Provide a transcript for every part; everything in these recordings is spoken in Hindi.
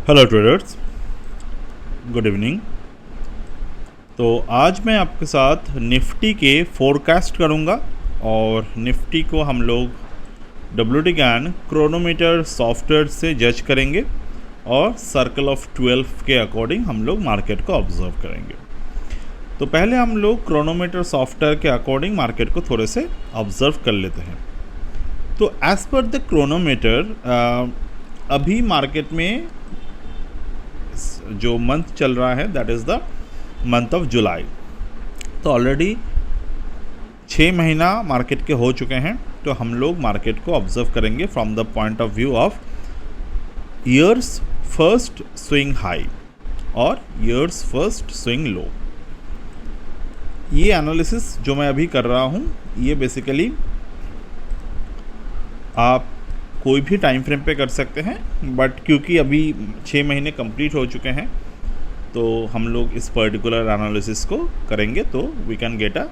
Hello traders, good evening. तो आज मैं आपके साथ निफ्टी के फोरकास्ट करूंगा और निफ्टी को हम लोग WT क्रोनोमीटर सॉफ्टवेयर से जज करेंगे और सर्कल ऑफ 12 के अकॉर्डिंग हम लोग मार्केट को ऑब्जर्व करेंगे। तो पहले हम लोग क्रोनोमीटर सॉफ्टवेयर के अकॉर्डिंग मार्केट को थोड़े से ऑब्जर्व कर लेते हैं। तो एज़ पर द क्रोनोमीटर अभी मार्केट में जो मंथ चल रहा है that is the month of July. तो ऑलरेडी 6 महीना मार्केट के हो चुके हैं। तो हम लोग मार्केट को ऑब्जर्व करेंगे from the point of view of years first swing high और ईयर्स फर्स्ट स्विंग लो। ये एनालिसिस जो मैं अभी कर रहा हूँ ये बेसिकली आप कोई भी टाइम फ्रेम पे कर सकते हैं, बट क्योंकि अभी 6 महीने कंप्लीट हो चुके हैं तो हम लोग इस पर्टिकुलर एनालिसिस को करेंगे तो we can get a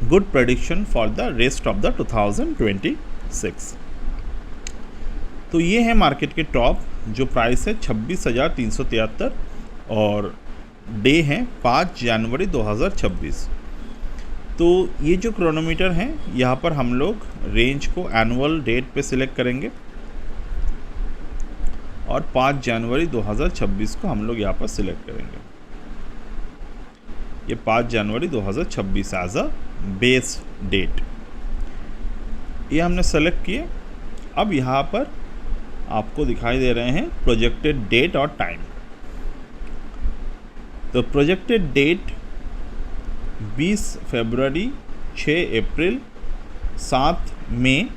good prediction for the rest of the 2026। तो ये है मार्केट के टॉप जो प्राइस है 26,373 और डे है 5 जनवरी 2026। तो ये जो क्रोनोमीटर है यहाँ पर हम लोग रेंज को एनुअल डेट पे सिलेक्ट करेंगे और 5 जनवरी 2026 को हम लोग यहाँ पर सिलेक्ट करेंगे। ये 5 जनवरी 2026 एज अ बेस डेट ये हमने सेलेक्ट किए। अब यहाँ पर आपको दिखाई दे रहे हैं प्रोजेक्टेड डेट और टाइम। तो प्रोजेक्टेड डेट 20 फरवरी, 6 अप्रैल, 7 मई,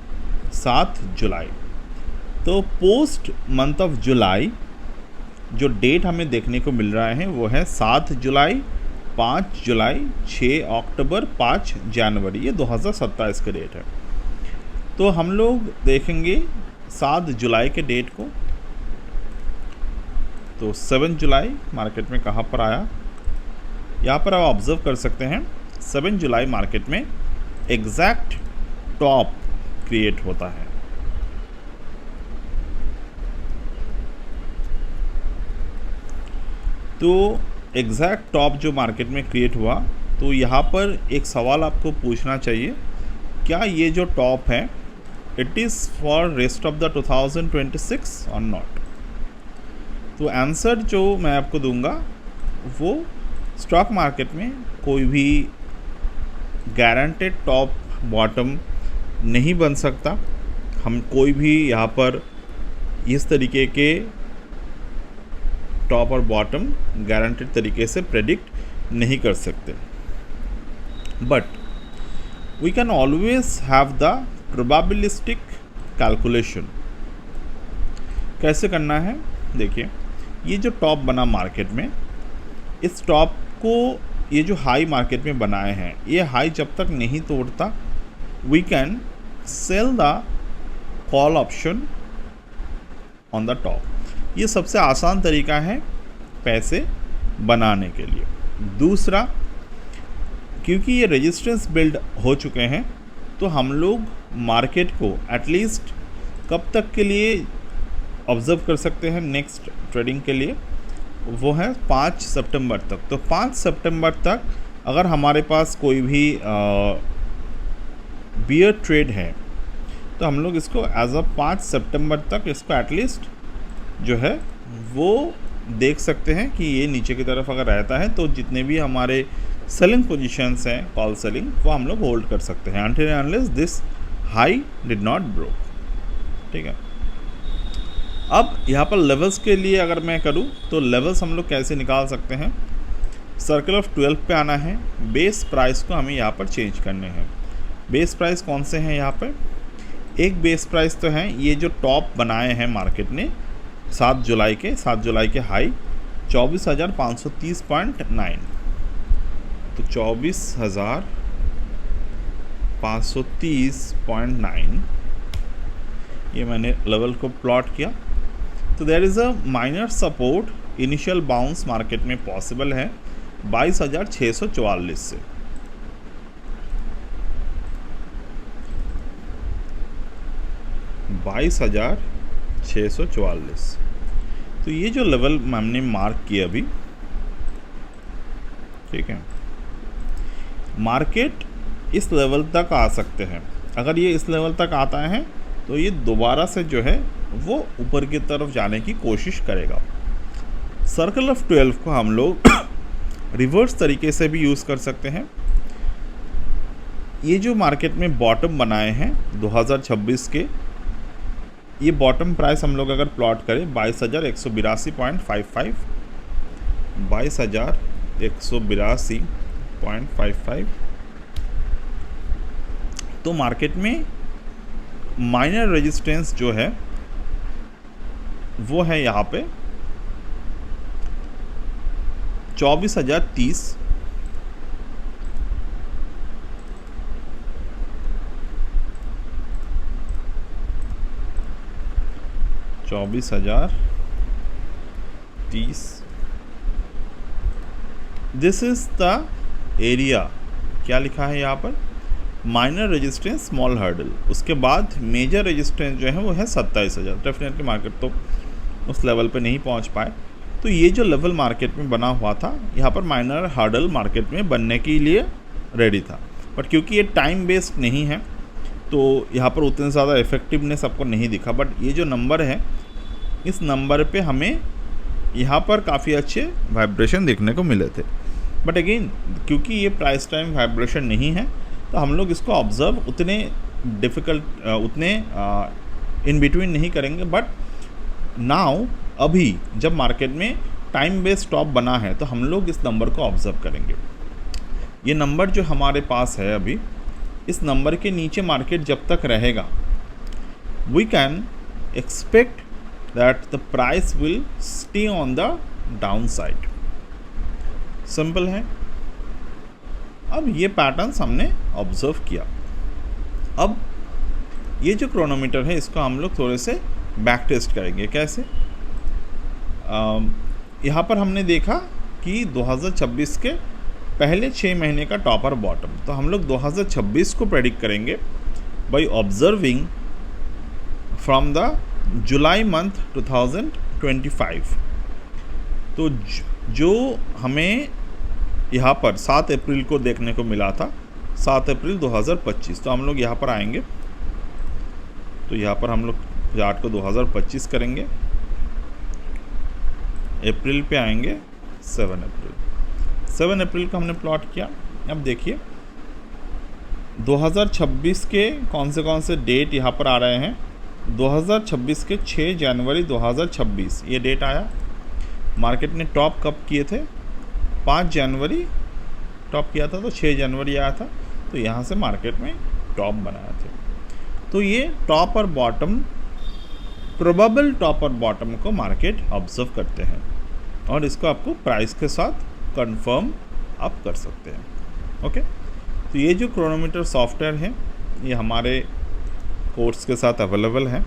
7 जुलाई। तो पोस्ट मंथ ऑफ जुलाई जो डेट हमें देखने को मिल रहा है वो है 7 जुलाई, 5 जुलाई, 6 अक्टूबर, 5 जनवरी। ये 2027 का डेट है। तो हम लोग देखेंगे 7 जुलाई के डेट को। तो 7 जुलाई मार्केट में कहाँ पर आया, यहाँ पर आप ऑब्जर्व कर सकते हैं 7 जुलाई मार्केट में एग्जैक्ट टॉप क्रिएट होता है। तो एग्जैक्ट टॉप जो मार्केट में क्रिएट हुआ तो यहाँ पर एक सवाल आपको पूछना चाहिए, क्या ये जो टॉप है it is for rest of the 2026 और नॉट। तो आंसर जो मैं आपको दूंगा वो स्टॉक मार्केट में कोई भी गारंटेड टॉप बॉटम नहीं बन सकता। हम कोई भी यहाँ पर इस तरीके के टॉप और बॉटम गारंटेड तरीके से प्रेडिक्ट नहीं कर सकते, but we can always have the probabilistic calculation. कैसे करना है, देखिए ये जो टॉप बना मार्केट में, इस टॉप को ये जो हाई मार्केट में बनाए हैं ये हाई जब तक नहीं तोड़ता we can sell the call option on the top. ये सबसे आसान तरीका है पैसे बनाने के लिए। दूसरा, क्योंकि ये रेजिस्टेंस बिल्ड हो चुके हैं तो हम लोग मार्केट को एटलीस्ट कब तक के लिए ऑब्जर्व कर सकते हैं नेक्स्ट ट्रेडिंग के लिए, वो है 5 सितंबर तक। तो 5 सितंबर तक अगर हमारे पास कोई भी बियर ट्रेड है तो हम लोग इसको एज अ 5 सितंबर तक इसको एटलीस्ट जो है वो देख सकते हैं कि ये नीचे की तरफ अगर रहता है तो जितने भी हमारे सेलिंग पोजीशंस हैं कॉल सेलिंग वो हम लोग होल्ड कर सकते हैं until and unless this high did not broke. ठीक है। अब यहाँ पर लेवल्स के लिए अगर मैं करूँ तो लेवल्स हम लोग कैसे निकाल सकते हैं, सर्कल ऑफ 12 पे आना है। बेस प्राइस को हमें यहाँ पर चेंज करने हैं। बेस प्राइस कौन से हैं यहाँ पर, एक बेस प्राइस तो है ये जो टॉप बनाए हैं मार्केट ने 7 जुलाई के हाई 24,530.9। तो 24,530.9 ये मैंने लेवल को प्लॉट किया। तो there is a minor support initial bounce market में पॉसिबल है 22,644 से। 22,644 तो ये जो लेवल हमने मार्क किया अभी, ठीक है, मार्केट इस लेवल तक आ सकते हैं। अगर ये इस लेवल तक आता है तो ये दोबारा से जो है वो ऊपर की तरफ जाने की कोशिश करेगा। सर्कल ऑफ 12 को हम लोग रिवर्स तरीके से भी यूज़ कर सकते हैं। ये जो मार्केट में बॉटम बनाए हैं 2026 के, ये बॉटम प्राइस हम लोग अगर प्लॉट करें 22,182.55, 22,182.55, तो मार्केट में माइनर रेजिस्टेंस जो है वो है यहाँ पे 24,030, 24,030। दिस इज द एरिया, क्या लिखा है यहाँ पर, माइनर रेजिस्टेंस स्मॉल हर्डल। उसके बाद मेजर रेजिस्टेंस जो है वो है 27,000। डेफिनेटली मार्केट तो उस लेवल पे नहीं पहुंच पाए। तो ये जो लेवल मार्केट में बना हुआ था, यहाँ पर माइनर हर्डल मार्केट में बनने के लिए रेडी था, बट क्योंकि ये टाइम बेस्ड नहीं है तो यहाँ पर उतने ज़्यादा इफेक्टिवनेस आपको नहीं दिखा। बट ये जो नंबर है, इस नंबर पे हमें यहाँ पर काफ़ी अच्छे वाइब्रेशन देखने को मिले थे। बट अगेन क्योंकि ये प्राइस टाइम वाइब्रेशन नहीं है तो हम लोग इसको ऑब्ज़र्व उतने डिफ़िकल्ट, उतने इन बिटवीन नहीं करेंगे। बट नाउ अभी जब मार्केट में टाइम बेस्ड स्टॉप बना है तो हम लोग इस नंबर को ऑब्ज़र्व करेंगे। ये नंबर जो हमारे पास है अभी, इस नंबर के नीचे मार्केट जब तक रहेगा, we can expect that the price will stay on the downside. Simple है। अब ये पैटर्न्स हमने ऑब्जर्व किया। अब ये जो क्रोनोमीटर है इसको हम लोग थोड़े से बैक टेस्ट करेंगे। कैसे? यहाँ पर हमने देखा कि 2026 के पहले 6 महीने का टॉप और बॉटम, तो हम लोग 2026 को प्रेडिक्ट करेंगे by observing from the July month 2025। तो जो हमें यहाँ पर 7 अप्रैल को देखने को मिला था, 7 अप्रैल 2025, तो हम लोग यहाँ पर आएंगे। तो यहाँ पर हम लोग चार्ट को 2025 करेंगे, अप्रैल पे आएंगे 7 अप्रैल को हमने प्लॉट किया। अब देखिए 2026 के कौन से डेट यहाँ पर आ रहे हैं। 2026 के 6 जनवरी 2026 ये डेट आया। मार्केट ने टॉप कब किए थे? 5 जनवरी टॉप किया था, तो 6 जनवरी आया था। तो यहाँ से मार्केट में टॉप बनाया था। तो ये टॉप और बॉटम, प्रोबेबल टॉप और बॉटम को मार्केट ऑब्जर्व करते हैं और इसको आपको प्राइस के साथ कंफर्म आप कर सकते हैं। ओके, तो ये जो क्रोनोमीटर सॉफ्टवेयर है ये हमारे कोर्स के साथ अवेलेबल है।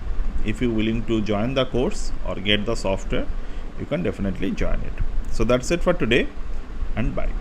If you willing to join the course और get the software, you can definitely join it. So that's it for today and bye.